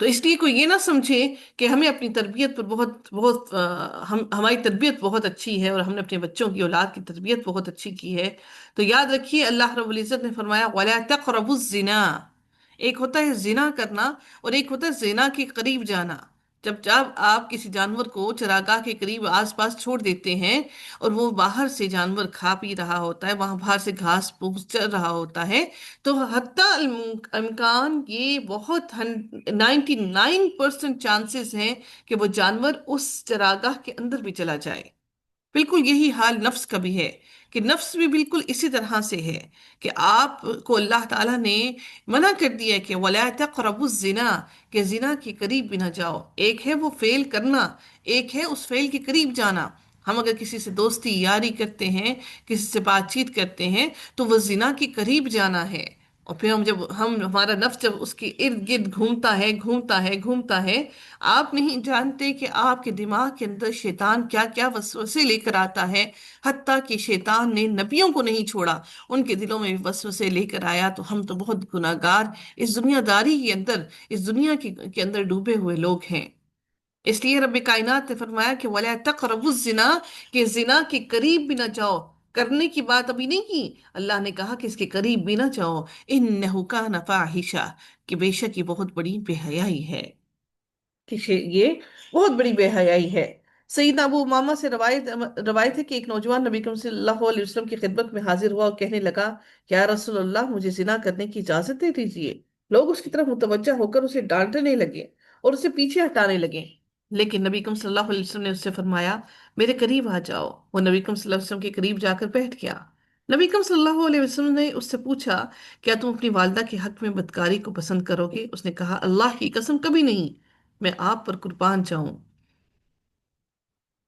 تو اس لیے کوئی یہ نہ سمجھے کہ ہمیں اپنی تربیت پر بہت بہت ہماری تربیت بہت اچھی ہے اور ہم نے اپنے بچوں کی اولاد کی تربیت بہت اچھی کی ہے. تو یاد رکھیے اللہ رب العزت نے فرمایا وَلَا تَقْرَبُوا الزِّنَا. ایک ہوتا ہے زنا کرنا اور ایک ہوتا ہے زنا کے قریب جانا. جب جب آپ کسی جانور کو چراگاہ کے قریب آس پاس چھوڑ دیتے ہیں اور وہ باہر سے جانور کھا پی رہا ہوتا ہے، وہاں باہر سے گھاس پھوس چل رہا ہوتا ہے، تو حتیٰ امکان یہ بہت 99% چانسز ہیں کہ وہ جانور اس چراگاہ کے اندر بھی چلا جائے. بالکل یہی حال نفس کا بھی ہے، کہ نفس بھی بالکل اسی طرح سے ہے کہ آپ کو اللہ تعالیٰ نے منع کر دیا ہے کہ وَلَا تَقْرَبُوا الزِّنَا، کہ زنا کے قریب بھی نہ جاؤ. ایک ہے وہ فعل کرنا، ایک ہے اس فعل کے قریب جانا. ہم اگر کسی سے دوستی یاری کرتے ہیں، کسی سے بات چیت کرتے ہیں، تو وہ زنا کے قریب جانا ہے. اور پھر ہمارا نفس جب اس کے ارد گرد گھومتا ہے گھومتا ہے گھومتا ہے، آپ نہیں جانتے کہ آپ کے دماغ کے اندر شیطان کیا کیا وسوسے لے کر آتا ہے. حتیٰ کہ شیطان نے نبیوں کو نہیں چھوڑا، ان کے دلوں میں وسوسے لے کر آیا. تو ہم تو بہت گناہگار اس دنیا داری کے اندر، اس دنیا کے اندر ڈوبے ہوئے لوگ ہیں. اس لیے رب کائنات نے فرمایا کہ وَلَا تَقْرَبُوا الزِّنَا، کہ زنا کے قریب بھی نہ جاؤ. کرنے کی بات ابھی نہیں کی، اللہ نے کہا کہ اس کے قریب بھی نہ جاؤ. إِنَّهُ كَانَ فَاحِشَةً، کہ بے شک یہ بہت بڑی بے حیائی ہے، کہ یہ بہت بڑی بے حیائی ہے. سیدنا ابو امامہ سے روایت ہے کہ ایک نوجوان نبی کریم صلی اللہ علیہ وسلم کی خدمت میں حاضر ہوا اور کہنے لگا یا رسول اللہ، مجھے زنا کرنے کی اجازت دے دیجیے. لوگ اس کی طرف متوجہ ہو کر اسے ڈانٹنے لگے اور اسے پیچھے ہٹانے لگے، لیکن نبی کریم صلی اللہ علیہ وسلم نے اس سے فرمایا میرے قریب آ جاؤ. وہ نبی کریم صلی اللہ علیہ وسلم کے قریب جا کر بیٹھ گیا. نبی کریم صلی اللہ علیہ وسلم نے اس سے پوچھا کیا تم اپنی والدہ کے حق میں بدکاری کو پسند کرو گے؟ اس نے کہا اللہ کی قسم کبھی نہیں، میں آپ پر قربان جاؤں.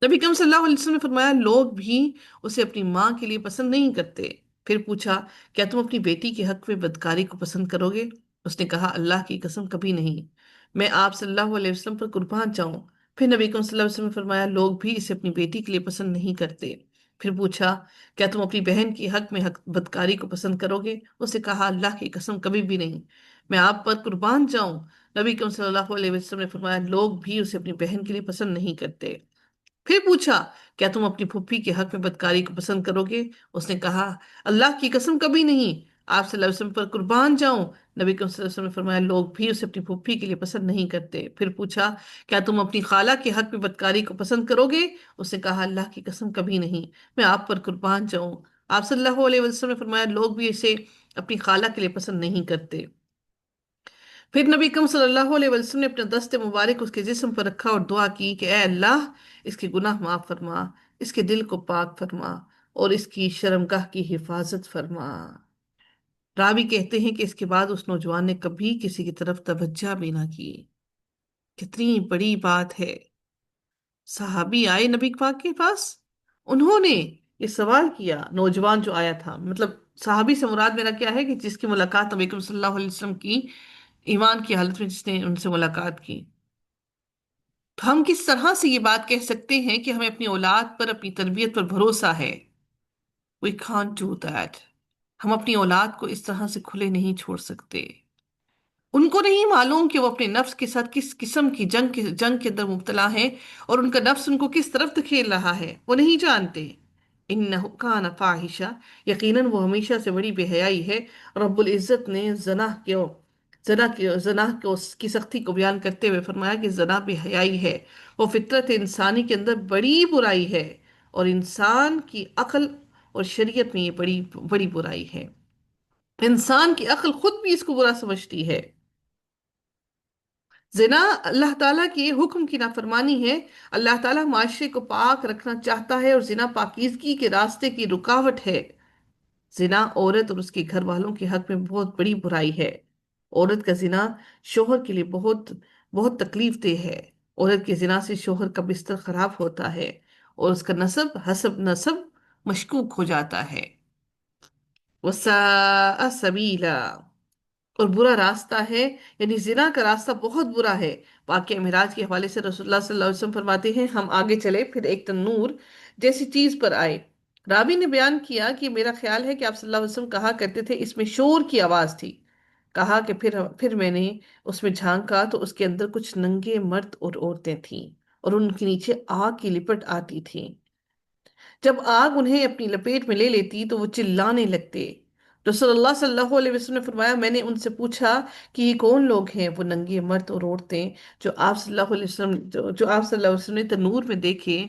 نبی کریم صلی اللہ علیہ وسلم نے فرمایا لوگ بھی اسے اپنی ماں کے لیے پسند نہیں کرتے. پھر پوچھا کیا تم اپنی بیٹی کے حق میں بدکاری کو پسند کرو گے؟ اس نے کہا اللہ کی قسم کبھی نہیں، میں آپ صلی اللہ علیہ وسلم پر قربان جاؤں. پھر نبی کریم صلی اللہ علیہ وسلم نے فرمایا لوگ بھی اسے اپنی بیٹی کے لیے پسند نہیں کرتے. پھر پوچھا کیا تم اپنی بہن کی حق میں بدکاری کو پسند کرو گے؟ اس نے کہا اللہ کی قسم کبھی بھی نہیں، میں آپ پر قربان جاؤں. نبی کریم صلی اللہ علیہ وسلم نے فرمایا لوگ بھی اسے اپنی بہن کے لیے پسند نہیں کرتے. پھر پوچھا کیا تم اپنی پھوپھی کے حق میں بدکاری کو پسند کرو گے؟ اس نے کہا اللہ کی قسم کبھی نہیں، آپ صلی اللہ علیہ وسلم پر قربان جاؤں. نبی کریم صلی اللہ علیہ وسلم نے فرمایا لوگ بھی اسے اپنی پھوپھی کے لیے پسند نہیں کرتے. پھر پوچھا کیا تم اپنی خالہ کے حق میں بدکاری کو پسند کرو گے؟ اس نے کہا اللہ کی قسم کبھی نہیں، میں آپ پر قربان جاؤں. آپ صلی اللہ علیہ وسلم نے فرمایا لوگ بھی اسے اپنی خالہ کے لیے پسند نہیں کرتے. پھر نبی کریم صلی اللہ علیہ وسلم نے اپنا دست مبارک اس کے جسم پر رکھا اور دعا کی کہ اے اللہ اس کے گناہ معاف فرما، اس کے دل کو پاک فرما اور اس کی شرمگاہ کی حفاظت فرما. راوی کہتے ہیں کہ اس کے بعد اس نوجوان نے کبھی کسی کی طرف توجہ بھی نہ کی. کتنی بڑی بات ہے. صحابی آئے نبی پاک کے پاس، انہوں نے یہ سوال کیا. نوجوان جو آیا تھا، مطلب صحابی سے مراد میرا کیا ہے کہ جس کی ملاقات نبی کریم صلی اللہ علیہ وسلم کی ایمان کی حالت میں جس نے ان سے ملاقات کی. تو ہم کس طرح سے یہ بات کہہ سکتے ہیں کہ ہمیں اپنی اولاد پر اپنی تربیت پر بھروسہ ہے؟ We can't do that. ہم اپنی اولاد کو اس طرح سے کھلے نہیں چھوڑ سکتے. ان کو نہیں معلوم کہ وہ اپنے نفس کے ساتھ کس قسم کی جنگ کے اندر مبتلا ہیں اور ان کا نفس ان کو کس طرف دھکیل رہا ہے، وہ نہیں جانتے. انہ کان فاحشہ، یقیناً وہ ہمیشہ سے بڑی بے حیائی ہے. رب العزت نے زنا کی سختی کو بیان کرتے ہوئے فرمایا کہ زنا بے حیائی ہے، وہ فطرت انسانی کے اندر بڑی برائی ہے اور انسان کی عقل اور شریعت میں یہ بڑی بڑی برائی ہے. انسان کی عقل خود بھی اس کو برا سمجھتی ہے. زنا اللہ تعالیٰ کے حکم کی نافرمانی ہے. اللہ تعالیٰ معاشرے کو پاک رکھنا چاہتا ہے اور زنا پاکیزگی کے راستے کی رکاوٹ ہے. زنا عورت اور اس کے گھر والوں کے حق میں بہت بڑی برائی ہے. عورت کا زنا شوہر کے لیے بہت بہت تکلیف دہ ہے. عورت کے زنا سے شوہر کا بستر خراب ہوتا ہے اور اس کا حسب نسب مشکوک ہو جاتا ہے. وَسَاءَ سَبِيلًا، اور برا راستہ ہے، یعنی زنا کا راستہ بہت برا ہے. واقعہ معراج کے حوالے سے رسول اللہ صلی اللہ علیہ وسلم فرماتے ہیں ہم آگے چلے، پھر ایک تنور جیسی چیز پر آئے. راوی نے بیان کیا کہ میرا خیال ہے کہ آپ صلی اللہ علیہ وسلم کہا کرتے تھے اس میں شور کی آواز تھی. کہا کہ پھر میں نے اس میں جھانکا تو اس کے اندر کچھ ننگے مرد اور عورتیں تھیں، اور ان کے نیچے آگ کی لپٹ آتی تھی۔ جب آگ انہیں اپنی لپیٹ میں لے لیتی تو وہ چلانے لگتے۔ رسول اللہ صلی اللہ علیہ وسلم نے فرمایا، میں نے ان سے پوچھا کہ یہ کون لوگ ہیں؟ وہ ننگے مرد اور عورتیں جو آپ صلی اللہ علیہ وسلم جو آپ صلی اللہ علیہ وسلم نے تنور میں دیکھے،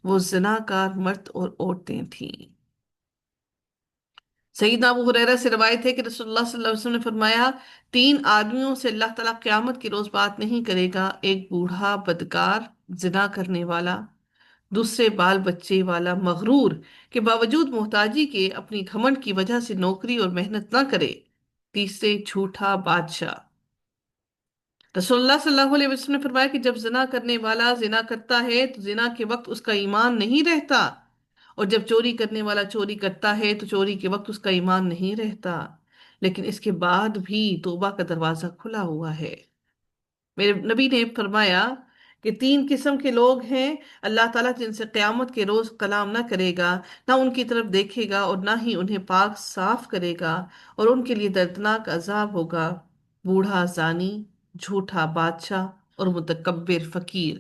وہ زناکار مرد اور عورتیں تھیں۔ سیدنا ابو ہریرہ سے روایت ہے کہ رسول اللہ صلی اللہ علیہ وسلم نے فرمایا، تین آدمیوں سے اللہ تعالیٰ قیامت کے روز بات نہیں کرے گا: ایک بوڑھا بدکار، زنا کرنے والا، دوسرے بال بچے والا مغرور کے باوجود محتاجی کے اپنی گھمنڈ کی وجہ سے نوکری اور محنت نہ کرے، تیسرے جھوٹا بادشاہ۔ رسول اللہ صلی اللہ علیہ وسلم نے فرمایا کہ جب زنا کرنے والا زنا کرتا ہے تو زنا کے وقت اس کا ایمان نہیں رہتا، اور جب چوری کرنے والا چوری کرتا ہے تو چوری کے وقت اس کا ایمان نہیں رہتا، لیکن اس کے بعد بھی توبہ کا دروازہ کھلا ہوا ہے۔ میرے نبی نے فرمایا کہ تین قسم کے لوگ ہیں اللہ تعالیٰ جن سے قیامت کے روز کلام نہ کرے گا، نہ ان کی طرف دیکھے گا، اور نہ ہی انہیں پاک صاف کرے گا، اور ان کے لیے دردناک عذاب ہوگا: بوڑھا زانی، جھوٹا بادشاہ، اور متکبر فقیر۔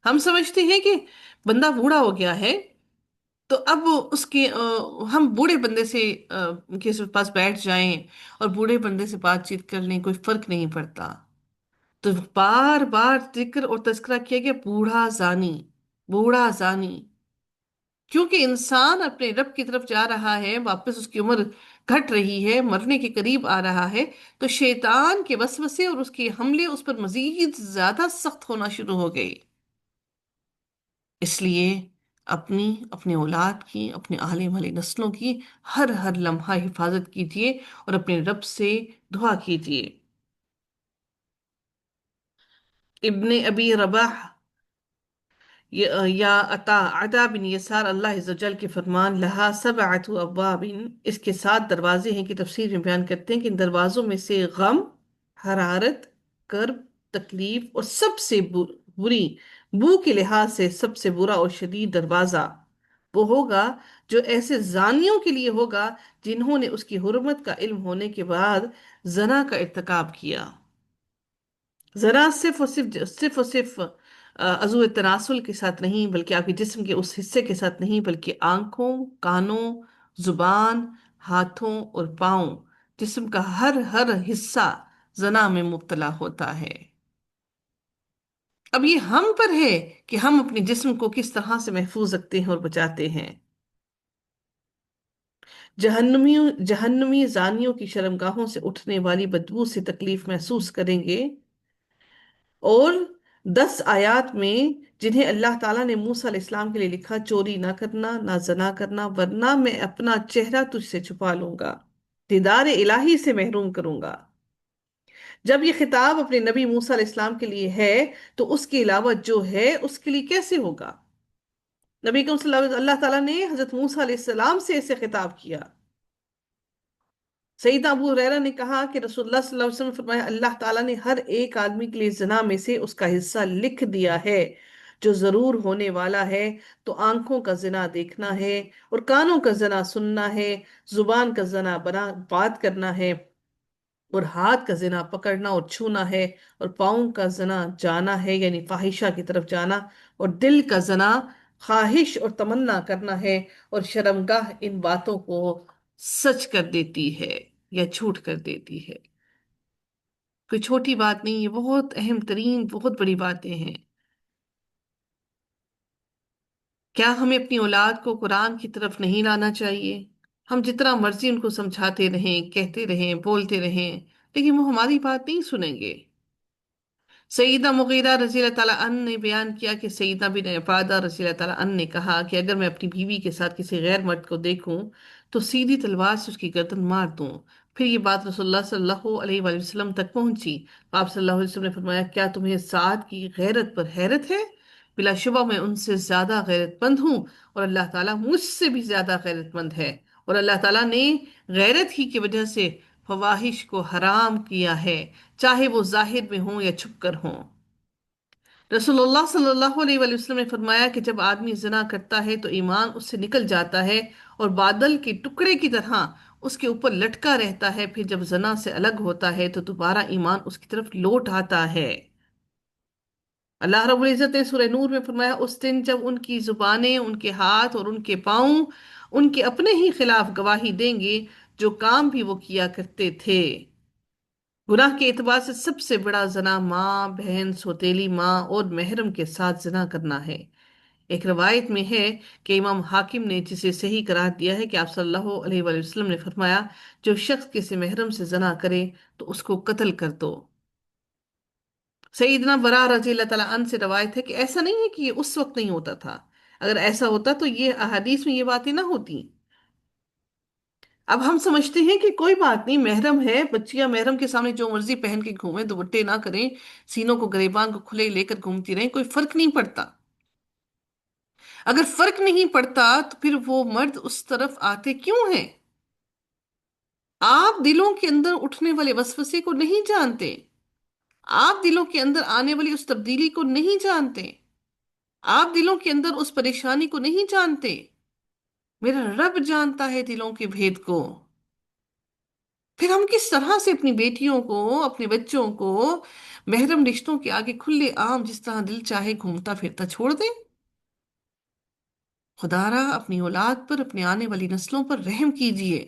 ہم سمجھتے ہیں کہ بندہ بوڑھا ہو گیا ہے تو اب اس کے ہم بوڑھے بندے سے کے پاس بیٹھ جائیں اور بوڑھے بندے سے بات چیت کر لیں، کوئی فرق نہیں پڑتا۔ تو بار بار ذکر اور تذکرہ کیا گیا بوڑھا زانی، بوڑھا زانی، کیونکہ انسان اپنے رب کی طرف جا رہا ہے، واپس اس کی عمر گھٹ رہی ہے، مرنے کے قریب آ رہا ہے، تو شیطان کے وسوسے اور اس کے حملے اس پر مزید زیادہ سخت ہونا شروع ہو گئے۔ اس لیے اپنی اولاد کی، اپنے آنے والی نسلوں کی ہر ہر لمحہ حفاظت کیجیے اور اپنے رب سے دعا کیجیے۔ ابن ابی رباح یا عطا بن یسار اللہ عز و جل کے فرمان، لہا سبعت ابواب، اس کے 7 دروازے ہیں، کی تفسیر میں بیان کرتے ہیں کہ ان دروازوں میں سے غم، حرارت، کرب، تکلیف اور سب سے بری بو کے لحاظ سے سب سے برا اور شدید دروازہ وہ ہوگا جو ایسے زانیوں کے لیے ہوگا جنہوں نے اس کی حرمت کا علم ہونے کے بعد زنا کا ارتکاب کیا۔ ذرا صرف عضو تناسل کے ساتھ نہیں، بلکہ آپ کے جسم کے اس حصے کے ساتھ نہیں، بلکہ آنکھوں، کانوں، زبان، ہاتھوں اور پاؤں، جسم کا ہر ہر حصہ زنا میں مبتلا ہوتا ہے۔ اب یہ ہم پر ہے کہ ہم اپنے جسم کو کس طرح سے محفوظ رکھتے ہیں اور بچاتے ہیں۔ جہنمی زانیوں کی شرمگاہوں سے اٹھنے والی بدبو سے تکلیف محسوس کریں گے، اور 10 آیات میں جنہیں اللہ تعالیٰ نے موسیٰ علیہ السلام کے لیے لکھا: چوری نہ کرنا، نہ زنا کرنا، ورنہ میں اپنا چہرہ تجھ سے چھپا لوں گا، دیدار الہی سے محروم کروں گا۔ جب یہ خطاب اپنے نبی موسیٰ علیہ السلام کے لیے ہے تو اس کے علاوہ جو ہے اس کے لیے کیسے ہوگا؟ نبی کریم صلی اللہ علیہ وسلم، اللہ تعالیٰ نے حضرت موسیٰ علیہ السلام سے اسے خطاب کیا۔ سیدنا ابو ہریرہ نے کہا کہ رسول اللہ صلی اللہ علیہ وسلم نے فرمایا، اللہ تعالیٰ نے ہر ایک آدمی کے لیے زنا میں سے اس کا حصہ لکھ دیا ہے جو ضرور ہونے والا ہے، تو آنکھوں کا زنا دیکھنا ہے، اور کانوں کا زنا سننا ہے، زبان کا زنا بات کرنا ہے، اور ہاتھ کا زنا پکڑنا اور چھونا ہے، اور پاؤں کا زنا جانا ہے یعنی فاحشہ کی طرف جانا، اور دل کا زنا خواہش اور تمنا کرنا ہے، اور شرمگاہ ان باتوں کو سچ کر دیتی ہے یا جھوٹ کر دیتی ہے۔ کوئی چھوٹی بات نہیں، یہ بہت اہم ترین بہت بڑی باتیں ہیں۔ کیا ہمیں اپنی اولاد کو قرآن کی طرف نہیں لانا چاہیے؟ ہم جتنا مرضی ان کو سمجھاتے رہیں، کہتے رہیں، بولتے رہیں، لیکن وہ ہماری بات نہیں سنیں گے۔ سیدہ مغیرہ رضی اللہ تعالیٰ عنہ نے بیان کیا کہ سیدہ بن عبادہ رضی اللہ تعالیٰ عنہ نے کہا کہ اگر میں اپنی بیوی کے ساتھ کسی غیر مرد کو دیکھوں تو سیدھی تلوار سے اس کی گردن مار دوں۔ پھر یہ بات رسول اللہ صلی اللہ علیہ وآلہ وسلم تک پہنچی۔ آپ صلی اللہ علیہ وسلم نے فرمایا، کیا تمہیں سعد کی غیرت پر حیرت ہے؟ بلا شبہ میں ان سے زیادہ غیرت مند ہوں، اور اللہ تعالیٰ مجھ سے بھی زیادہ غیرت مند ہے، اور اللہ تعالیٰ نے غیرت ہی کی وجہ سے فواحش کو حرام کیا ہے، چاہے وہ ظاہر میں ہوں یا چھپ کر ہوں۔ رسول اللہ صلی اللہ علیہ وآلہ وسلم نے فرمایا کہ جب آدمی زنا کرتا ہے تو ایمان اس سے نکل جاتا ہے اور بادل کے ٹکڑے کی طرح اس کے اوپر لٹکا رہتا ہے، پھر جب زنا سے الگ ہوتا ہے تو دوبارہ ایمان اس کی طرف لوٹ آتا ہے۔ اللہ رب العزت نے سورہ نور میں فرمایا اس دن جب ان کی زبانیں، ان کے ہاتھ اور ان کے پاؤں ان کے اپنے ہی خلاف گواہی دیں گے، جو کام بھی وہ کیا کرتے تھے۔ گناہ کے اعتبار سے سب سے بڑا زنا ماں، بہن، سوتیلی ماں اور محرم کے ساتھ زنا کرنا ہے۔ ایک روایت میں ہے کہ امام حاکم نے جسے صحیح قرار دیا ہے کہ آپ صلی اللہ علیہ وآلہ وسلم نے فرمایا، جو شخص کسی محرم سے زنا کرے تو اس کو قتل کر دو۔ سیدنا برا رضی اللہ تعالیٰ عنہ سے روایت ہے کہ ایسا نہیں ہے کہ یہ اس وقت نہیں ہوتا تھا، اگر ایسا ہوتا تو یہ احادیث میں یہ باتیں نہ ہوتی۔ اب ہم سمجھتے ہیں کہ کوئی بات نہیں، محرم ہے، بچیاں محرم کے سامنے جو مرضی پہن کے گھومیں، دوپٹے نہ کریں، سینوں کو گریبان کو کھلے لے کر گھومتی رہیں، کوئی فرق نہیں پڑتا۔ اگر فرق نہیں پڑتا تو پھر وہ مرد اس طرف آتے کیوں ہیں؟ آپ دلوں کے اندر اٹھنے والے وسوسے کو نہیں جانتے، آپ دلوں کے اندر آنے والی اس تبدیلی کو نہیں جانتے، آپ دلوں کے اندر اس پریشانی کو نہیں جانتے۔ میرا رب جانتا ہے دلوں کے بھید کو۔ پھر ہم کس طرح سے اپنی بیٹیوں کو، اپنے بچوں کو محرم رشتوں کے آگے کھلے عام جس طرح دل چاہے گھومتا پھرتا چھوڑ دیں؟ خدا را اپنی اولاد پر، اپنے آنے والی نسلوں پر رحم کیجئے۔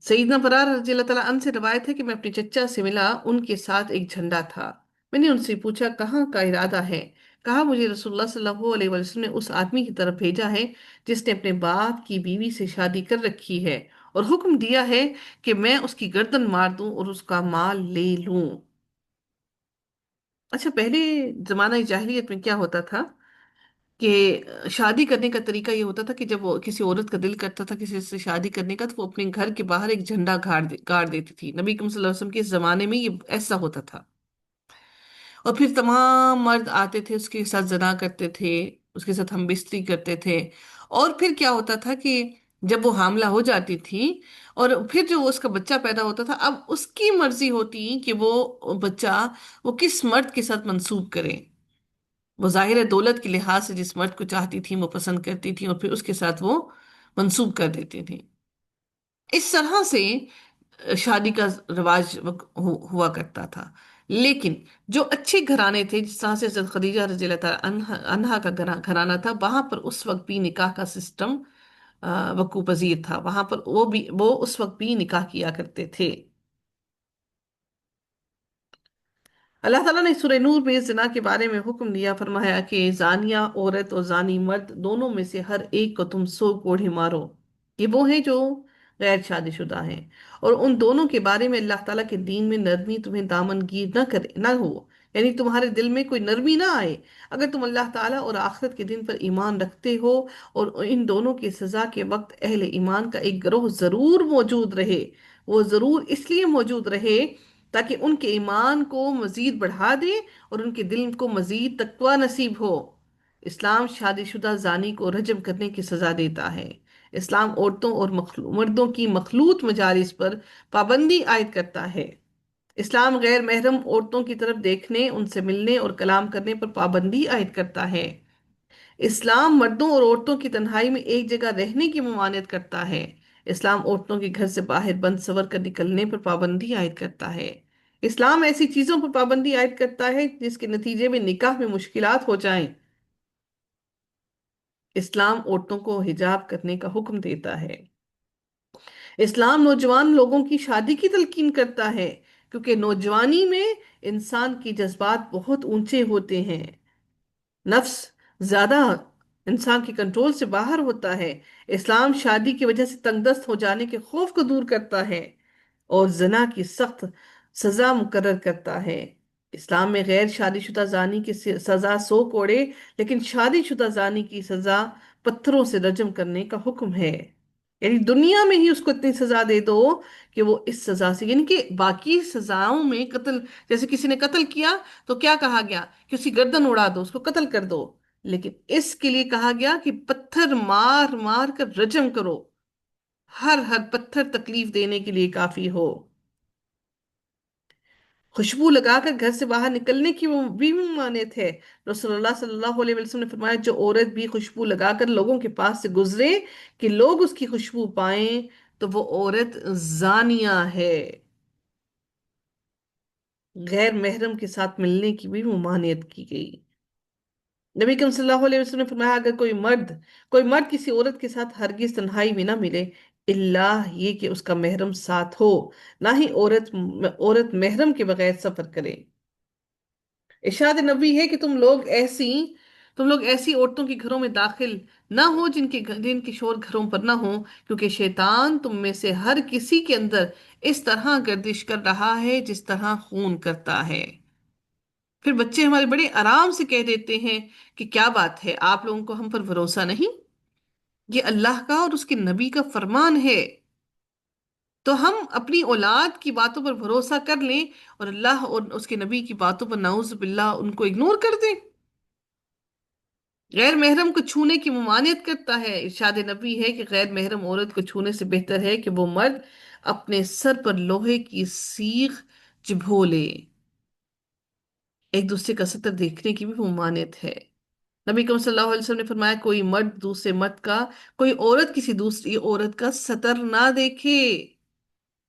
سیدنا برار رضی اللہ تعالیٰ عنہ سے روایت ہے کہ میں اپنے چچا سے ملا، ان کے ساتھ ایک جھنڈا تھا۔ میں نے ان سے پوچھا کہاں کا ارادہ ہے؟ کہا مجھے رسول اللہ صلی اللہ علیہ وسلم نے اس آدمی کی طرف بھیجا ہے جس نے اپنے باپ کی بیوی سے شادی کر رکھی ہے، اور حکم دیا ہے کہ میں اس کی گردن مار دوں اور اس کا مال لے لوں۔ اچھا، پہلے زمانہ جاہلیت میں کیا ہوتا تھا کہ شادی کرنے کا طریقہ یہ ہوتا تھا کہ جب وہ کسی عورت کا دل کرتا تھا کسی سے شادی کرنے کا، تو وہ اپنے گھر کے باہر ایک جھنڈا گاڑ دیتی تھی۔ نبی کریم صلی اللہ علیہ وسلم کے زمانے میں یہ ایسا ہوتا تھا، اور پھر تمام مرد آتے تھے، اس کے ساتھ زنا کرتے تھے، اس کے ساتھ ہم بستری کرتے تھے۔ اور پھر کیا ہوتا تھا کہ جب وہ حاملہ ہو جاتی تھی اور پھر جو اس کا بچہ پیدا ہوتا تھا، اب اس کی مرضی ہوتی کہ وہ بچہ وہ کس مرد کے ساتھ منسوب کرے۔ وہ ظاہر دولت کے لحاظ سے جس مرد کو چاہتی تھی وہ پسند کرتی تھی، اور پھر اس کے ساتھ وہ منسوب کر دیتی تھی۔ اس طرح سے شادی کا رواج ہوا کرتا تھا۔ لیکن جو اچھے گھرانے تھے، جس طرح سے حضرت خدیجہ رضی اللہ تعالیٰ عنہا کا گھرانہ تھا، وہاں پر اس وقت بھی نکاح کا سسٹم وقوع پذیر تھا، وہاں پر وہ اس وقت بھی نکاح کیا کرتے تھے۔ اللہ تعالیٰ نے سورہ نور میں زنا کے بارے میں حکم دیا، فرمایا کہ زانیہ عورت اور زانی مرد دونوں میں سے ہر ایک کو تم 100 کوڑے مارو۔ یہ وہ ہیں جو غیر شادی شدہ ہیں، اور ان دونوں کے بارے میں اللہ تعالیٰ کے دین میں نرمی تمہیں دامن گیر نہ ہو، یعنی تمہارے دل میں کوئی نرمی نہ آئے، اگر تم اللہ تعالیٰ اور آخرت کے دن پر ایمان رکھتے ہو۔ اور ان دونوں کی سزا کے وقت اہل ایمان کا ایک گروہ ضرور موجود رہے، وہ ضرور اس لیے موجود رہے تاکہ ان کے ایمان کو مزید بڑھا دے اور ان کے دل کو مزید تقوی نصیب ہو۔ اسلام شادی شدہ زانی کو رجم کرنے کی سزا دیتا ہے۔ اسلام عورتوں اور مردوں کی مخلوط مجالس پر پابندی عائد کرتا ہے۔ اسلام غیر محرم عورتوں کی طرف دیکھنے، ان سے ملنے اور کلام کرنے پر پابندی عائد کرتا ہے۔ اسلام مردوں اور عورتوں کی تنہائی میں ایک جگہ رہنے کی ممانعت کرتا ہے۔ اسلام عورتوں کے گھر سے باہر بند سور کر نکلنے پر پابندی عائد کرتا ہے۔ اسلام ایسی چیزوں پر پابندی عائد کرتا ہے جس کے نتیجے میں نکاح میں مشکلات ہو جائیں۔ اسلام عورتوں کو حجاب کرنے کا حکم دیتا ہے۔ اسلام نوجوان لوگوں کی شادی کی تلقین کرتا ہے، کیونکہ نوجوانی میں انسان کی جذبات بہت اونچے ہوتے ہیں، نفس زیادہ انسان کے کنٹرول سے باہر ہوتا ہے۔ اسلام شادی کی وجہ سے تنگ دست ہو جانے کے خوف کو دور کرتا ہے اور زنا کی سخت سزا مقرر کرتا ہے۔ اسلام میں غیر شادی شدہ زانی کی سزا 100 کوڑے، لیکن شادی شدہ زانی کی سزا پتھروں سے رجم کرنے کا حکم ہے۔ یعنی دنیا میں ہی اس کو اتنی سزا دے دو کہ وہ اس سزا سے، یعنی کہ باقی سزاؤں میں قتل، جیسے کسی نے قتل کیا تو کیا کہا گیا کہ اس کی گردن اڑا دو، اس کو قتل کر دو، لیکن اس کے لیے کہا گیا کہ پتھر مار مار کر رجم کرو، ہر ہر پتھر تکلیف دینے کے لیے کافی ہو۔ خوشبو لگا کر گھر سے باہر نکلنے کی وہ بھی ممانعت ہے۔ رسول اللہ صلی اللہ علیہ وسلم نے فرمایا جو عورت بھی خوشبو لگا کر لوگوں کے پاس سے گزرے کہ لوگ اس کی خوشبو پائیں تو وہ عورت زانیہ ہے۔ غیر محرم کے ساتھ ملنے کی بھی ممانعت کی گئی۔ نبی کریم صلی اللہ علیہ وسلم نے فرمایا اگر کوئی مرد کسی عورت کے ساتھ ہرگز تنہائی میں نہ ملے اللہ یہ کہ اس کا محرم ساتھ ہو، نہ ہی عورت محرم کے بغیر سفر کرے۔ ارشاد نبی ہے کہ تم لوگ ایسی عورتوں کے گھروں میں داخل نہ ہو جن کے شور گھروں پر نہ ہو، کیونکہ شیطان تم میں سے ہر کسی کے اندر اس طرح گردش کر رہا ہے جس طرح خون کرتا ہے۔ پھر بچے ہمارے بڑے آرام سے کہہ دیتے ہیں کہ کیا بات ہے، آپ لوگوں کو ہم پر بھروسہ نہیں؟ یہ اللہ کا اور اس کے نبی کا فرمان ہے، تو ہم اپنی اولاد کی باتوں پر بھروسہ کر لیں اور اللہ اور اس کے نبی کی باتوں پر نعوذ باللہ ان کو اگنور کر دیں؟ غیر محرم کو چھونے کی ممانعت کرتا ہے۔ ارشاد نبی ہے کہ غیر محرم عورت کو چھونے سے بہتر ہے کہ وہ مرد اپنے سر پر لوہے کی سیخ چبھو لے۔ ایک دوسرے کا سطر دیکھنے کی بھی ممانعت ہے۔ نبی کریم صلی اللہ علیہ وسلم نے فرمایا کوئی عورت کسی دوسری عورت کا سطر نہ دیکھے۔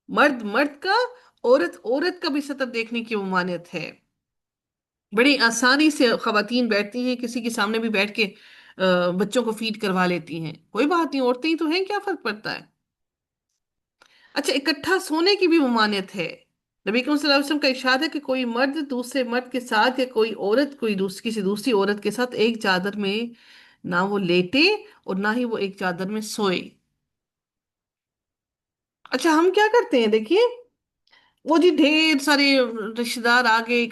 مرد مرد کا، عورت عورت کا بھی سطر دیکھنے کی ممانعت ہے۔ بڑی آسانی سے خواتین بیٹھتی ہیں، کسی کے سامنے بھی بیٹھ کے بچوں کو فیڈ کروا لیتی ہیں، کوئی بات نہیں، عورتیں ہی تو ہیں، کیا فرق پڑتا ہے؟ اچھا، اکٹھا سونے کی بھی ممانعت ہے۔ نبی کریم صلی اللہ علیہ وسلم کا ارشاد ہے کہ کوئی مرد دوسرے مرد کے ساتھ یا کوئی عورت کسی دوسری عورت کے ساتھ ایک چادر میں نہ وہ لیٹے اور نہ ہی وہ ایک چادر میں سوئے۔ اچھا، ہم کیا کرتے ہیں دیکھیے، وہ جی ڈھیر سارے رشتے دار آگے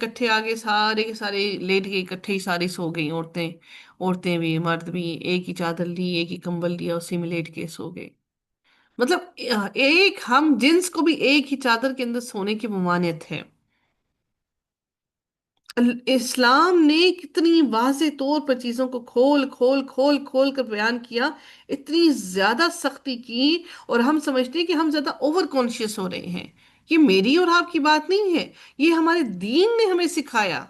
سارے کے سارے لیٹ کے اکٹھے ہی سارے سو گئی، عورتیں بھی مرد بھی، ایک ہی چادر لی، ایک ہی کمبل لیا، اسی میں لیٹ کے سو گئے۔ مطلب ایک ہم جنس کو بھی ایک ہی چادر کے اندر سونے کی ممانعت ہے۔ اسلام نے کتنی واضح طور پر چیزوں کو کھول کھول کھول کھول کر بیان کیا، اتنی زیادہ سختی کی، اور ہم سمجھتے ہیں کہ ہم زیادہ اوور کانشیس ہو رہے ہیں۔ یہ میری اور آپ کی بات نہیں ہے، یہ ہمارے دین نے ہمیں سکھایا،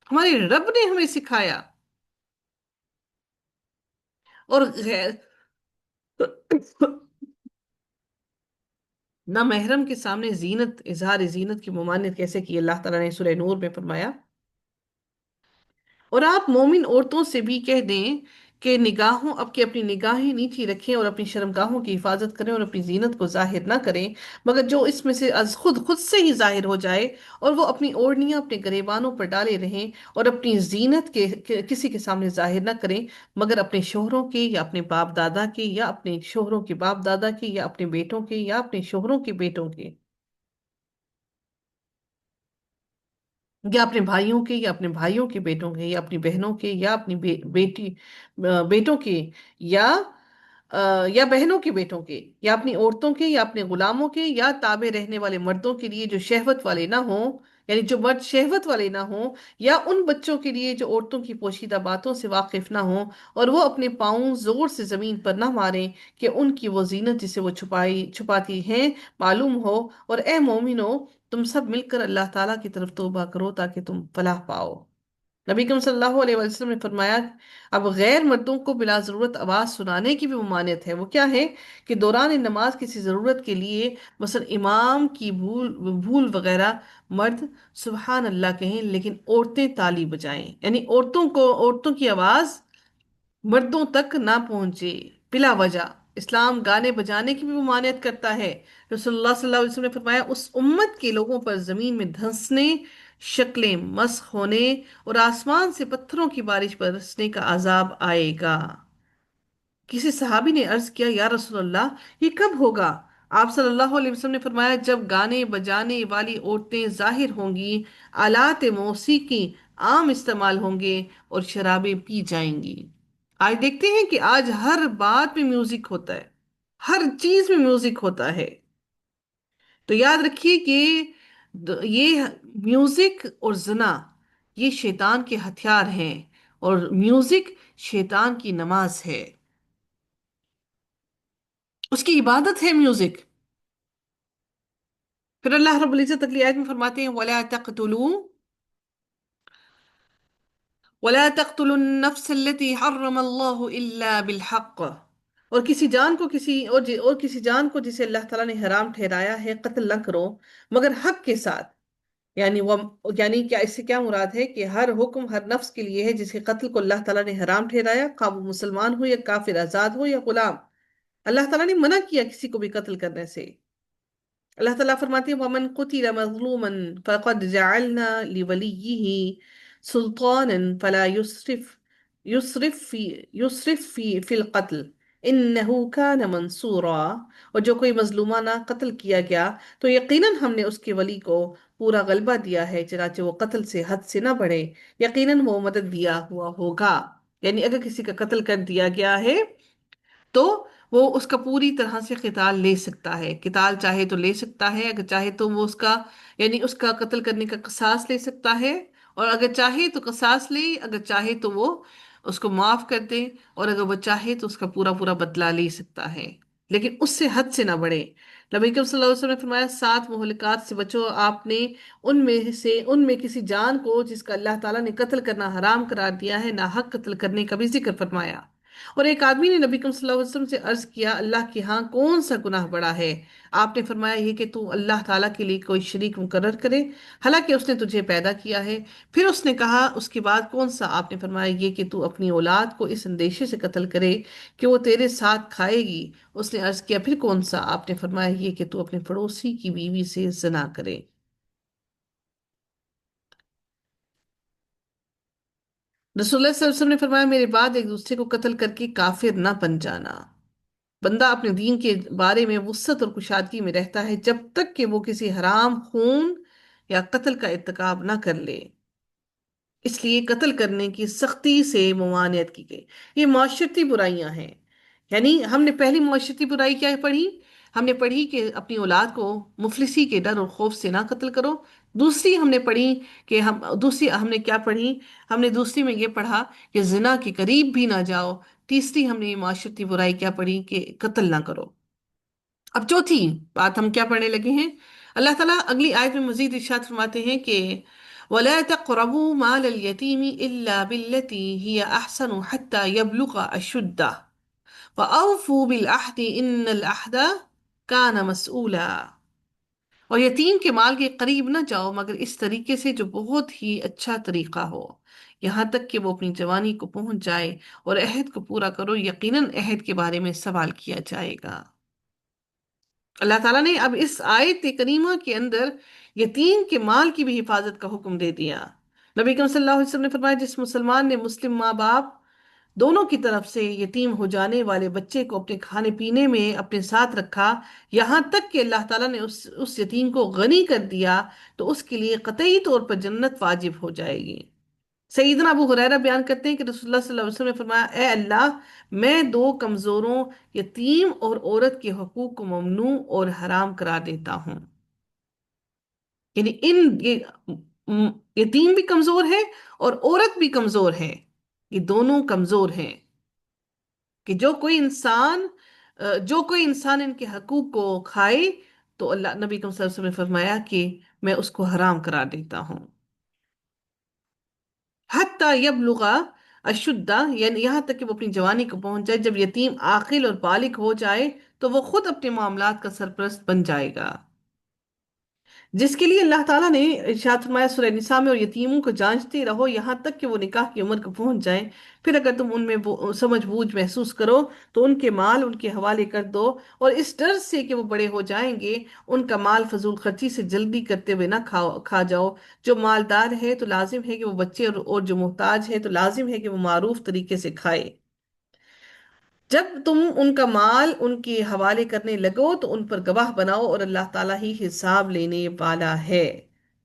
ہمارے رب نے ہمیں سکھایا۔ اور غیر نہ محرم کے سامنے اظہار زینت کی ممانعت کیسے کی؟ اللہ تعالیٰ نے سورہ نور میں فرمایا اور آپ مومن عورتوں سے بھی کہہ دیں کہ اپنی نگاہیں نیچی رکھیں اور اپنی شرمگاہوں کی حفاظت کریں اور اپنی زینت کو ظاہر نہ کریں مگر جو اس میں سے از خود سے ہی ظاہر ہو جائے، اور وہ اپنی اوڑھنیاں اپنے گریبانوں پر ڈالے رہیں اور اپنی زینت کسی کے سامنے ظاہر نہ کریں مگر اپنے شوہروں کے یا اپنے باپ دادا کے یا اپنے شوہروں کے باپ دادا کے یا اپنے بیٹوں کے یا اپنے شوہروں کے بیٹوں کے یا اپنے بھائیوں کے یا اپنے بھائیوں کے بیٹوں کے یا اپنی بہنوں کے یا اپنی بیٹوں کے یا یا بہنوں کے بیٹوں کے یا اپنی عورتوں کے یا اپنے غلاموں کے یا تابع رہنے والے مردوں کے لیے جو شہوت والے نہ ہوں، یعنی جو مرد شہوت والے نہ ہوں، یا ان بچوں کے لیے جو عورتوں کی پوشیدہ باتوں سے واقف نہ ہوں اور وہ اپنے پاؤں زور سے زمین پر نہ ماریں کہ ان کی وہ زینت جسے وہ چھپاتی ہیں معلوم ہو، اور اے مومنو تم سب مل کر اللہ تعالیٰ کی طرف توبہ کرو تاکہ تم فلاح پاؤ۔ نبی کریم صلی اللہ علیہ وسلم نے فرمایا اب غیر مردوں کو بلا ضرورت آواز سنانے کی بھی ممانعت ہے۔ وہ کیا ہے کہ دوران نماز کسی ضرورت کے لیے مثلا امام کی بھول وغیرہ مرد سبحان اللہ کہیں لیکن عورتیں تالی بجائیں، یعنی عورتوں کی آواز مردوں تک نہ پہنچے بلا وجہ۔ اسلام گانے بجانے کی بھی ممانعت کرتا ہے۔ رسول اللہ صلی اللہ علیہ وسلم نے فرمایا اس امت کے لوگوں پر زمین میں دھنسنے، شکلیں مسخ ہونے اور آسمان سے پتھروں کی بارش برسنے کا عذاب آئے گا۔ کسی صحابی نے عرض کیا یا رسول اللہ یہ کب ہوگا؟ آپ صلی اللہ علیہ وسلم نے فرمایا جب گانے بجانے والی عورتیں ظاہر ہوں گی، آلات موسیقی عام استعمال ہوں گے اور شرابیں پی جائیں گی۔ آج دیکھتے ہیں کہ آج ہر بات میں میوزک ہوتا ہے، ہر چیز میں میوزک ہوتا ہے۔ تو یاد رکھیے کہ یہ میوزک اور زنا یہ شیطان کے ہتھیار ہیں، اور میوزک شیطان کی نماز ہے، اس کی عبادت ہے میوزک۔ پھر اللہ رب العزت اگلی آیت میں فرماتے ہیں وَلَا تَقْتُلُوا النَّفْسَ الَّتِي حَرَّمَ اللَّهُ إِلَّا بِالْحَقِّ، اور کسی جان کو اور کسی جان کو جسے اللہ تعالیٰ نے حرام ٹھہرایا ہے قتل نہ کرو مگر حق کے ساتھ. یعنی یعنی کیا اس سے کیا مراد ہے کہ ہر حکم ہر نفس کے لیے ہے جسے قتل کو اللہ تعالیٰ نے حرام ٹھہرایا، خواہ وہ مسلمان ہو یا کافر، آزاد ہو یا غلام. اللہ تعالیٰ نے منع کیا کسی کو بھی قتل کرنے سے. اللہ تعالیٰ فرماتے ہیں وَمَنْ قُتِلَ مَظْلُومًا فَقَدْ جَعَلْنَا لِوَلِيِّهِ سُلْطَانًا فَلَا يُسْرِفْ فِي الْقَتْلِ إِنَّهُ كَانَ مَنْصُورًا. اور جو کوئی مظلومانہ قتل کیا گیا تو یقیناً ہم نے اس کے ولی کو پورا غلبہ دیا ہے، چنانچہ وہ قتل سے حد سے نہ بڑھے، یقیناً وہ مدد دیا ہوا ہوگا. یعنی اگر کسی کا قتل کر دیا گیا ہے تو وہ اس کا پوری طرح سے قتال لے سکتا ہے. قتال چاہے تو لے سکتا ہے، اگر چاہے تو وہ اس کا یعنی اس کا قتل کرنے کا قصاص لے سکتا ہے، اور اگر چاہے تو قصاص لے، اگر چاہے تو وہ اس کو معاف کر دے، اور اگر وہ چاہے تو اس کا پورا پورا بدلہ لے سکتا ہے، لیکن اس سے حد سے نہ بڑھے. نبی کریم صلی اللہ علیہ وسلم نے فرمایا 7 مہلکات سے بچو. آپ نے ان میں کسی جان کو جس کا اللہ تعالیٰ نے قتل کرنا حرام قرار دیا ہے، ناحق قتل کرنے کا بھی ذکر فرمایا. اور ایک آدمی نے نبی کریم صلی اللہ علیہ وسلم سے عرض کیا اللہ کے ہاں کون سا گناہ بڑا ہے؟ آپ نے فرمایا یہ کہ تو اللہ تعالیٰ کے لیے کوئی شریک مقرر کرے حالانکہ اس نے تجھے پیدا کیا ہے. پھر اس نے کہا اس کے بعد کون سا؟ آپ نے فرمایا یہ کہ تو اپنی اولاد کو اس اندیشے سے قتل کرے کہ وہ تیرے ساتھ کھائے گی. اس نے عرض کیا پھر کون سا؟ آپ نے فرمایا یہ کہ تو اپنے پڑوسی کی بیوی سے زنا کرے. رسول اللہ صلی اللہ علیہ وسلم نے فرمایا میرے بعد ایک دوسرے کو قتل کر کے کافر نہ بن جانا. بندہ اپنے دین کے بارے میں وسعت اور کشادگی میں رہتا ہے جب تک کہ وہ کسی حرام خون یا قتل کا ارتکاب نہ کر لے. اس لیے قتل کرنے کی سختی سے ممانعت کی گئی. یہ معاشرتی برائیاں ہیں. یعنی ہم نے پہلی معاشرتی برائی کیا پڑھی؟ ہم نے پڑھی کہ اپنی اولاد کو مفلسی کے ڈر اور خوف سے نہ قتل کرو. دوسری ہم نے پڑھی کہ دوسری ہم نے کیا پڑھی؟ ہم نے دوسری میں یہ پڑھا کہ زنا کے قریب بھی نہ جاؤ. تیسری ہم نے یہ معاشرتی برائی کیا پڑھی کہ قتل نہ کرو. اب چوتھی بات ہم کیا پڑھنے لگے ہیں؟ اللہ تعالیٰ اگلی آیت میں مزید ارشاد فرماتے ہیں کہ وَلَا تَقْرَبُوا مَالَ الْيَتِيمِ إِلَّا بِالَّتِي هِيَ أَحْسَنُ حَتَّى يَبْلُغَ أَشُدَّهُ وَأَوْفُوا بِالْعَهْدِ إِنَّ الْعَهْدَ كَانَ مسؤولا. اور یتیم کے مال کے قریب نہ جاؤ مگر اس طریقے سے جو بہت ہی اچھا طریقہ ہو، یہاں تک کہ وہ اپنی جوانی کو پہنچ جائے، اور عہد کو پورا کرو، یقیناً عہد کے بارے میں سوال کیا جائے گا. اللہ تعالیٰ نے اب اس آیت کریمہ کے اندر یتیم کے مال کی بھی حفاظت کا حکم دے دیا. نبی کریم صلی اللہ علیہ وسلم نے فرمایا جس مسلمان نے مسلم ماں باپ دونوں کی طرف سے یتیم ہو جانے والے بچے کو اپنے کھانے پینے میں اپنے ساتھ رکھا یہاں تک کہ اللہ تعالیٰ نے اس یتیم کو غنی کر دیا تو اس کے لیے قطعی طور پر جنت واجب ہو جائے گی. سیدنا ابو ہریرہ بیان کرتے ہیں کہ رسول اللہ صلی اللہ علیہ وسلم نے فرمایا اے اللہ میں 2 کمزوروں یتیم اور عورت کے حقوق کو ممنوع اور حرام قرار دیتا ہوں. یعنی یتیم بھی کمزور ہے اور عورت بھی کمزور ہے. یہ دونوں کمزور ہیں کہ جو کوئی انسان ان کے حقوق کو کھائے تو اللہ نبی صلی اللہ علیہ وسلم نے فرمایا کہ میں اس کو حرام قرار دیتا ہوں. حتی یبلغ اشدہ یعنی یہاں تک کہ وہ اپنی جوانی کو پہنچ جائے. جب یتیم عاقل اور بالغ ہو جائے تو وہ خود اپنے معاملات کا سرپرست بن جائے گا، جس کے لیے اللہ تعالیٰ نے ارشاد فرمایا سورہ نساء میں اور یتیموں کو جانچتے رہو یہاں تک کہ وہ نکاح کی عمر کو پہنچ جائیں، پھر اگر تم ان میں سمجھ بوجھ محسوس کرو تو ان کے مال ان کے حوالے کر دو، اور اس ڈر سے کہ وہ بڑے ہو جائیں گے ان کا مال فضول خرچی سے جلدی کرتے ہوئے نہ کھا جاؤ. جو مالدار ہے تو لازم ہے کہ وہ بچے اور جو محتاج ہے تو لازم ہے کہ وہ معروف طریقے سے کھائے. جب تم ان کا مال ان کے حوالے کرنے لگو تو ان پر گواہ بناؤ اور اللہ تعالیٰ ہی حساب لینے والا ہے،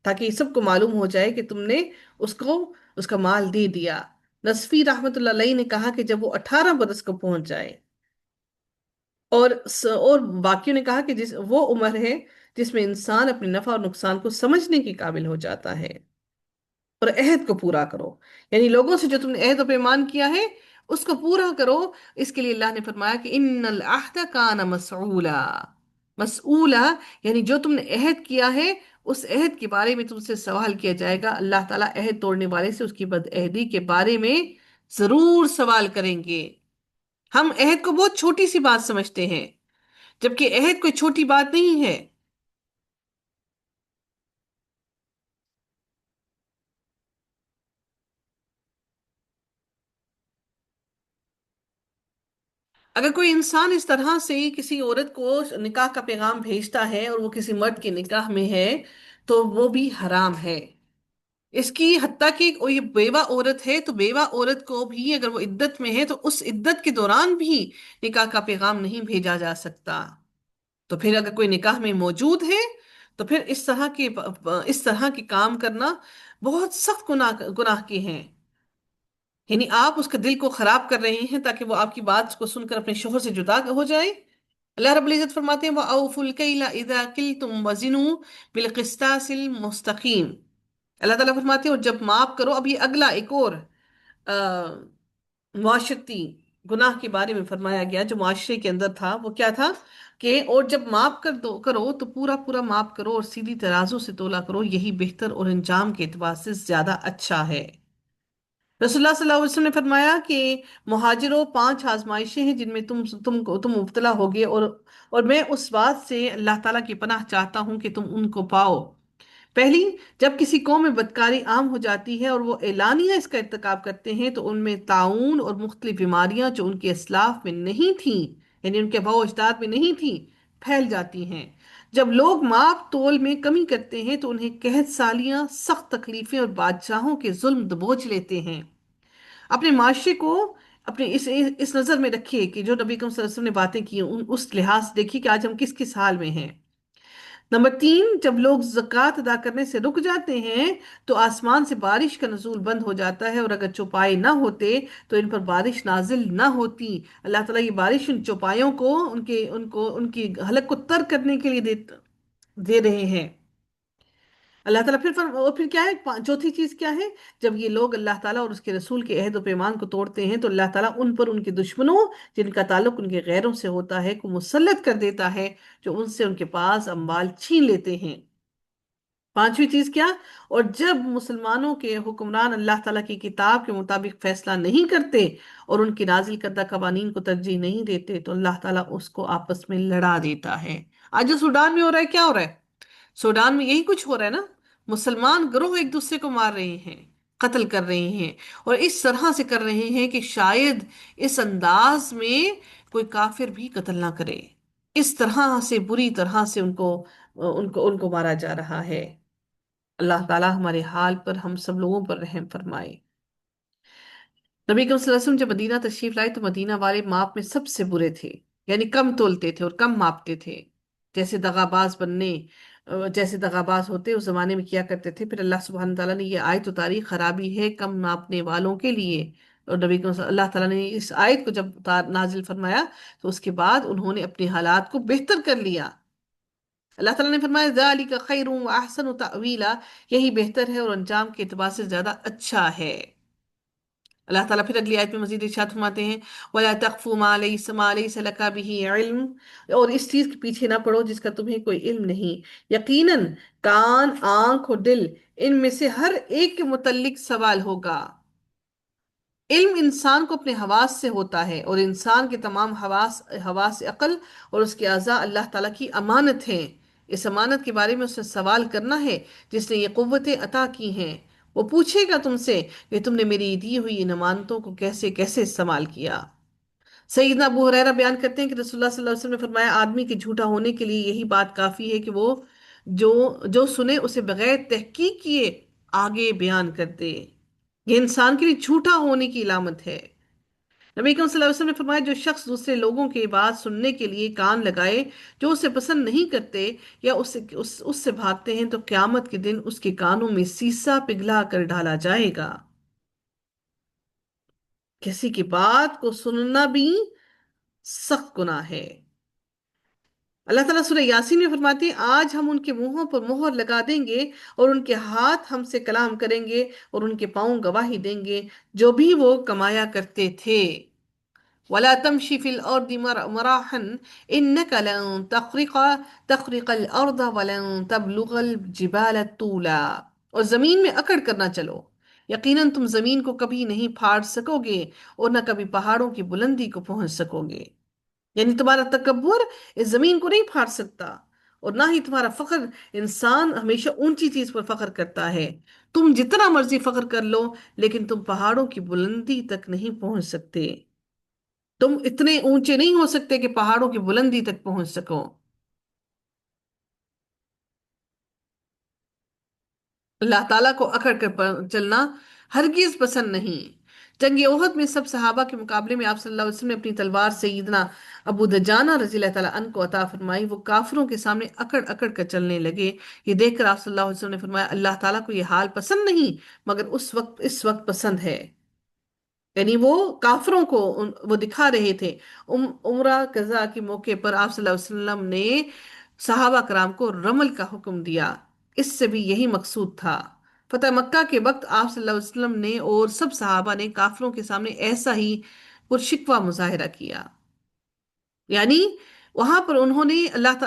تاکہ سب کو معلوم ہو جائے کہ تم نے اس کو اس کا مال دے دیا. نصفی رحمت اللہ علیہ نے کہا کہ جب وہ 18 برس کو پہنچ جائے، اور باقیوں نے کہا کہ وہ عمر ہے جس میں انسان اپنے نفع اور نقصان کو سمجھنے کے قابل ہو جاتا ہے. اور عہد کو پورا کرو، یعنی لوگوں سے جو تم نے عہد و پیمان کیا ہے اس کو پورا کرو. اس کے لیے اللہ نے فرمایا کہ ان العہد کان مسعولا، مسئولہ یعنی جو تم نے عہد کیا ہے اس عہد کے بارے میں تم سے سوال کیا جائے گا. اللہ تعالیٰ عہد توڑنے والے سے اس کی بدعہدی کے بارے میں ضرور سوال کریں گے. ہم عہد کو بہت چھوٹی سی بات سمجھتے ہیں، جبکہ عہد کوئی چھوٹی بات نہیں ہے. اگر کوئی انسان اس طرح سے کسی عورت کو نکاح کا پیغام بھیجتا ہے اور وہ کسی مرد کے نکاح میں ہے تو وہ بھی حرام ہے. اس کی حتیٰ کہ کوئی بیوہ عورت ہے تو بیوہ عورت کو بھی اگر وہ عدت میں ہے تو اس عدت کے دوران بھی نکاح کا پیغام نہیں بھیجا جا سکتا. تو پھر اگر کوئی نکاح میں موجود ہے تو پھر اس طرح کے کام کرنا بہت سخت گناہ کے ہیں. یعنی آپ اس کے دل کو خراب کر رہے ہیں تاکہ وہ آپ کی بات کو سن کر اپنے شوہر سے جدا ہو جائے. اللہ رب العزت فرماتے ہیں وَأَوْفُوا الْكَيْلَ إِذَا كِلْتُمْ وَزِنُوا بِالْقِسْطَاسِ الْمُسْتَقِيمِ. اللہ تعالیٰ فرماتے ہیں اور جب معاف کرو. اب یہ اگلا ایک اور آ، معاشرتی گناہ کے بارے میں فرمایا گیا جو معاشرے کے اندر تھا. وہ کیا تھا کہ اور جب معاف کرو تو پورا پورا معاف کرو اور سیدھی ترازو سے تولا کرو، یہی بہتر اور انجام کے اعتبار سے زیادہ اچھا ہے. رسول اللہ صلی اللہ علیہ وسلم نے فرمایا کہ مہاجروں 5 آزمائشیں ہیں جن میں تم مبتلا ہوگے، اور میں اس بات سے اللہ تعالیٰ کی پناہ چاہتا ہوں کہ تم ان کو پاؤ. پہلی، جب کسی قوم میں بدکاری عام ہو جاتی ہے اور وہ اعلانیہ اس کا ارتکاب کرتے ہیں تو ان میں طاعون اور مختلف بیماریاں جو ان کے اسلاف میں نہیں تھیں، یعنی ان کے آباء و اجداد میں نہیں تھیں، پھیل جاتی ہیں. جب لوگ ماپ تول میں کمی کرتے ہیں تو انہیں قحط سالیاں، سخت تکلیفیں اور بادشاہوں کے ظلم دبوچ لیتے ہیں. اپنے معاشرے کو اپنے اس نظر میں رکھیے کہ جو نبی کریم صلی اللہ علیہ وسلم نے باتیں کی اس لحاظ سے دیکھیے کہ آج ہم کس کس حال میں ہیں. نمبر 3، جب لوگ زکوٰۃ ادا کرنے سے رک جاتے ہیں تو آسمان سے بارش کا نزول بند ہو جاتا ہے، اور اگر چوپائے نہ ہوتے تو ان پر بارش نازل نہ ہوتی. اللہ تعالیٰ یہ بارش ان چوپایوں کو ان کی حلق کو تر کرنے کے لیے دے رہے ہیں. اللہ تعالیٰ اور پھر کیا ہے، چوتھی چیز کیا ہے؟ جب یہ لوگ اللہ تعالیٰ اور اس کے رسول کے عہد و پیمان کو توڑتے ہیں تو اللہ تعالیٰ ان پر ان کے دشمنوں جن کا تعلق ان کے غیروں سے ہوتا ہے کو مسلط کر دیتا ہے، جو ان سے ان کے پاس اموال چھین لیتے ہیں. پانچویں چیز کیا؟ اور جب مسلمانوں کے حکمران اللہ تعالیٰ کی کتاب کے مطابق فیصلہ نہیں کرتے اور ان کی نازل کردہ قوانین کو ترجیح نہیں دیتے تو اللہ تعالیٰ اس کو آپس میں لڑا دیتا ہے. آج جو سوڈان میں ہو رہا ہے، کیا ہو رہا ہے؟ سوڈان میں یہی کچھ ہو رہا ہے نا. مسلمان گروہ ایک دوسرے کو مار رہے ہیں، قتل کر رہے ہیں، اور اس طرح سے کر رہے ہیں کہ شاید اس انداز میں کوئی کافر بھی قتل نہ کرے. اس طرح سے بری طرح سے ان کو مارا جا رہا ہے. اللہ تعالی ہمارے حال پر ہم سب لوگوں پر رحم فرمائے. نبی کریم صلی اللہ علیہ وسلم جب مدینہ تشریف لائے تو مدینہ والے ماپ میں سب سے برے تھے، یعنی کم تولتے تھے اور کم ماپتے تھے. جیسے دغاباز ہوتے اس زمانے میں کیا کرتے تھے. پھر اللہ سبحانہ تعالیٰ نے یہ آیت اتاری، خرابی ہے کم ناپنے والوں کے لیے. اور اللہ تعالیٰ نے اس آیت کو جب نازل فرمایا تو اس کے بعد انہوں نے اپنے حالات کو بہتر کر لیا. اللہ تعالیٰ نے فرمایا ذَلِكَ خَيْرٌ وَأَحْسَنُ تَأْوِيلًا، یہی بہتر ہے اور انجام کے اعتبار سے زیادہ اچھا ہے. اللہ تعالیٰ پھر اگلی آیت میں مزید ارشاد فرماتے ہیں وَلَا تَقْفُ مَا لَيْسَ لَكَ بِهِ عِلْمٌ، اور اس چیز کے پیچھے نہ پڑو جس کا تمہیں کوئی علم نہیں. یقیناً کان، آنکھ اور دل، ان میں سے ہر ایک کے متعلق سوال ہوگا. علم انسان کو اپنے حواس سے ہوتا ہے، اور انسان کے تمام حواس عقل اور اس کے اعضاء اللہ تعالیٰ کی امانت ہیں. اس امانت کے بارے میں اس سے سوال کرنا ہے جس نے یہ قوتیں عطا کی ہیں. وہ پوچھے گا تم سے کہ تم نے میری دی ہوئی ان امانتوں کو کیسے کیسے استعمال کیا. سیدنا ابو ہریرہ بیان کرتے ہیں کہ رسول اللہ صلی اللہ علیہ وسلم نے فرمایا آدمی کے جھوٹا ہونے کے لیے یہی بات کافی ہے کہ وہ جو جو سنے اسے بغیر تحقیق کیے آگے بیان کر دے. یہ انسان کے لیے جھوٹا ہونے کی علامت ہے. نبی کریم صلی اللہ علیہ وسلم نے فرمایا جو شخص دوسرے لوگوں کی بات سننے کے لیے کان لگائے جو اسے پسند نہیں کرتے یا اس سے بھاگتے ہیں تو قیامت کے دن اس کے کانوں میں سیسا پگھلا کر ڈالا جائے گا. کسی کی بات کو سننا بھی سخت گناہ ہے. اللہ تعالیٰ سورہ یاسین میں فرماتے ہیں آج ہم ان کے منہوں پر مہر لگا دیں گے اور ان کے ہاتھ ہم سے کلام کریں گے اور ان کے پاؤں گواہی دیں گے جو بھی وہ کمایا کرتے تھے. ولا تمشي في الأرض مراحا إنك لن تخرق الأرض ولن تبلغ الجبال طولا. اور زمین میں اکڑ کر نہ چلو، یقیناً تم زمین کو کبھی نہیں پھاڑ سکو گے اور نہ کبھی پہاڑوں کی بلندی کو پہنچ سکو گے. یعنی تمہارا تکبر اس زمین کو نہیں پھاڑ سکتا، اور نہ ہی تمہارا فخر. انسان ہمیشہ اونچی چیز پر فخر کرتا ہے. تم جتنا مرضی فخر کر لو، لیکن تم پہاڑوں کی بلندی تک نہیں پہنچ سکتے. تم اتنے اونچے نہیں ہو سکتے کہ پہاڑوں کی بلندی تک پہنچ سکو. اللہ تعالیٰ کو اکڑ کر چلنا ہرگز پسند نہیں. جنگ احد میں سب صحابہ کے مقابلے میں آپ صلی اللہ علیہ وسلم نے اپنی تلوار سیدنا ابو دجانہ رضی اللہ تعالیٰ عنہ کو عطا فرمائی. وہ کافروں کے سامنے اکڑ اکڑ کر چلنے لگے. یہ دیکھ کر آپ صلی اللہ علیہ وسلم نے فرمایا اللہ تعالیٰ کو یہ حال پسند نہیں، مگر اس وقت پسند ہے. یعنی وہ کافروں کو وہ دکھا رہے تھے. عمرہ قضا کے موقع پر آپ صلی اللہ علیہ وسلم نے صحابہ کرام کو رمل کا حکم دیا. اس سے بھی یہی مقصود تھا. فتح مکہ کے وقت آپ صلی اللہ علیہ وسلم نے اور سب صحابہ نے کافروں کے سامنے ایسا ہی پرشکوہ مظاہرہ کیا. یعنی وہاں پر انہوں نے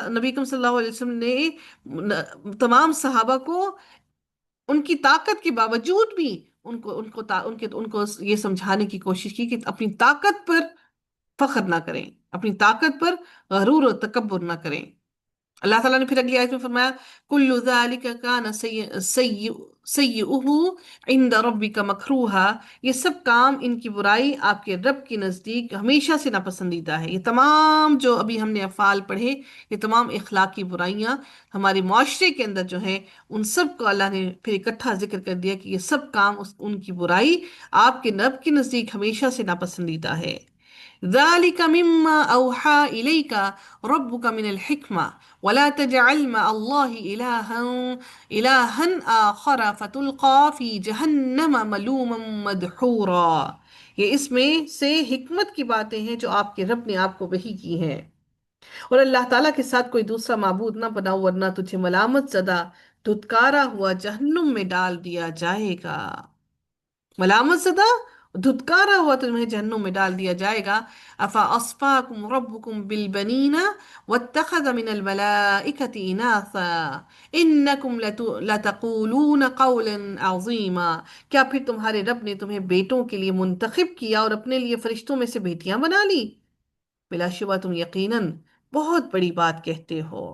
نبی کریم صلی اللہ علیہ وسلم نے تمام صحابہ کو ان کی طاقت کے باوجود بھی ان کو یہ سمجھانے کی کوشش کی کہ اپنی طاقت پر فخر نہ کریں، اپنی طاقت پر غرور و تکبر نہ کریں. اللہ تعالیٰ نے پھر اگلی آیت میں فرمایا کل ذالک کان سیئہ عند ربک مکروہا. یہ سب کام، ان کی برائی آپ کے رب کے نزدیک ہمیشہ سے ناپسندیدہ ہے. یہ تمام جو ابھی ہم نے افعال پڑھے، یہ تمام اخلاقی برائیاں ہمارے معاشرے کے اندر جو ہیں، ان سب کو اللہ نے پھر اکٹھا ذکر کر دیا کہ یہ سب کام ان کی برائی آپ کے رب کے نزدیک ہمیشہ سے ناپسندیدہ ہے. ذَلِكَ مِمَّا أَوْحَى إِلَيْكَ رَبُّكَ مِنَ الْحِكْمَةِ وَلَا تَجْعَلْ مَعَ اللَّهِ إِلَٰهًا آخَرَ فَتُلْقَىٰ فِي جَهَنَّمَ مَلُومًا مَدْحُورًا. یہ اس میں سے حکمت کی باتیں ہیں جو آپ کے رب نے آپ کو وحی کی ہیں. اور اللہ تعالیٰ کے ساتھ کوئی دوسرا معبود نہ بناؤ ورنہ تجھے ملامت زدہ دھتکارا ہوا جہنم میں ڈال دیا جائے گا. ملامت زدہ دھتکارا ہوا تمہیں جہنم میں ڈال دیا جائے گا. افا اصفاکم ربکم بالبنین واتخذ من الملائکۃ اناثا انکم لتقولون قولا عظیما. کیا پھر تمہارے رب نے تمہیں بیٹوں کے لیے منتخب کیا اور اپنے لیے فرشتوں میں سے بیٹیاں بنا لی؟ بلا شبہ تم یقیناً بہت بڑی بات کہتے ہو.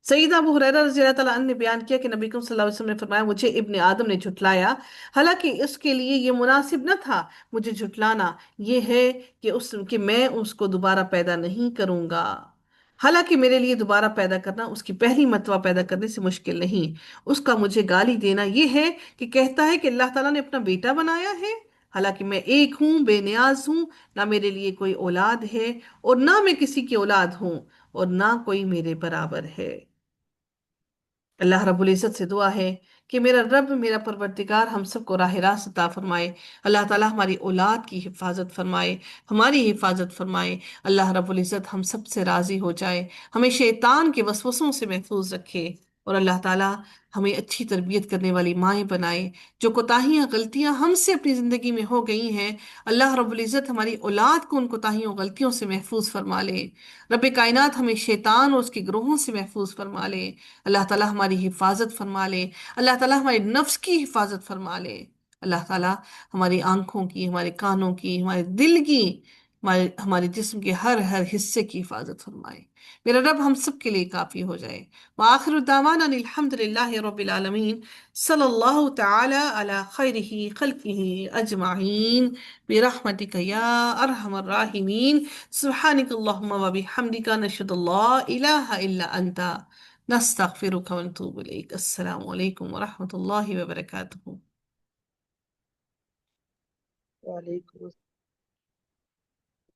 سیدہ ابو ہریرہ رضی اللہ تعالیٰ عنہ نے بیان کیا کہ نبی کریم صلی اللہ علیہ وسلم نے فرمایا مجھے ابن آدم نے جھٹلایا، حالانکہ اس کے لیے یہ مناسب نہ تھا مجھے جھٹلانا. یہ ہے کہ میں اس کو دوبارہ پیدا نہیں کروں گا. حالانکہ میرے لیے دوبارہ پیدا کرنا اس کی پہلی مرتبہ پیدا کرنے سے مشکل نہیں. اس کا مجھے گالی دینا یہ ہے کہ کہتا ہے کہ اللہ تعالیٰ نے اپنا بیٹا بنایا ہے، حالانکہ میں ایک ہوں، بے نیاز ہوں، نہ میرے لیے کوئی اولاد ہے اور نہ میں کسی کی اولاد ہوں اور نہ کوئی میرے برابر ہے. اللہ رب العزت سے دعا ہے کہ میرا رب، میرا پروردگار ہم سب کو راہ راست عطا فرمائے. اللہ تعالیٰ ہماری اولاد کی حفاظت فرمائے، ہماری حفاظت فرمائے. اللہ رب العزت ہم سب سے راضی ہو جائے، ہمیں شیطان کے وسوسوں سے محفوظ رکھے، اور اللہ تعالیٰ ہمیں اچھی تربیت کرنے والی مائیں بنائے. جو کوتاہیاں غلطیاں ہم سے اپنی زندگی میں ہو گئی ہیں، اللہ رب العزت ہماری اولاد کو ان کوتاہیوں غلطیوں سے محفوظ فرما لے. رب کائنات ہمیں شیطان اور اس کے گروہوں سے محفوظ فرما لے. اللہ تعالیٰ ہماری حفاظت فرما لے. اللہ تعالیٰ ہمارے نفس کی حفاظت فرما لے. اللہ تعالیٰ ہماری آنکھوں کی، ہمارے کانوں کی، ہمارے دل کی، ہمارے جسم کے ہر ہر حصے کی حفاظت فرمائے. میرا رب ہم سب کے لیے کافی ہو جائے. وآخر دعوانا الحمد للہ رب العالمین. صلی اللہ تعالی علی خیرہ خلقہ اجمعین برحمتک یا ارحم الراحمین. سبحانک اللہم وبحمدک نشہد اللہ الہ الا انت نستغفرک ونتوب الیک. السلام علیکم ورحمۃ اللہ وبرکاتہ. وعلیکم